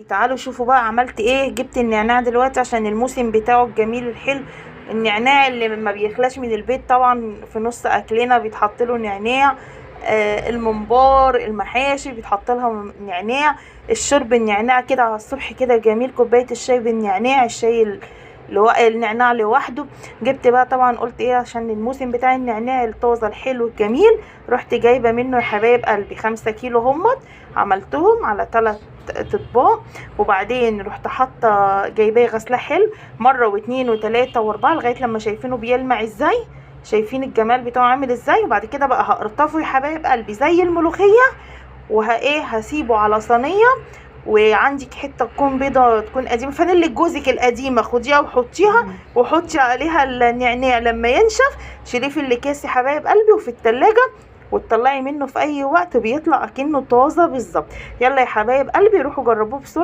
تعالوا شوفوا بقى عملت ايه. جبت النعناع دلوقتي عشان الموسم بتاعه الجميل الحلو. النعناع اللي ما بيخلاش من البيت طبعا، في نص اكلنا بيتحط له نعناع. الممبار، المحاشي بيتحط لها نعناع. الشرب النعناع كده على الصبح كده جميل، كوبايه الشاي بالنعناع، الشاي اللي هو النعناع لوحده. جبت بقى طبعا قلت ايه عشان الموسم بتاع النعناع الطازه الحلو الجميل، رحت جايبه منه يا حبايب قلبي 5 كيلو همت. عملتهم على 3 اطباق، وبعدين رحت حاطه جايباه غسله حلو مره واتنين وتلاته واربعه لغايه لما شايفينه بيلمع ازاي، شايفين الجمال بتاعه عامل ازاي. وبعد كده بقى هقرطفه يا حبايب قلبي زي الملوخيه، هسيبه على صينيه. وعندك حته تكون بيضه تكون قديمه، فانيلة جوزك القديمه خديها وحطيها، وحطي عليها النعناع لما ينشف. شيليه في الاكياس يا حبايب قلبي وفي التلاجة، وتطلعي منه في اي وقت بيطلع اكنه طازه بالظبط. يلا يا حبايب قلبي روحوا جربوه بسرعه.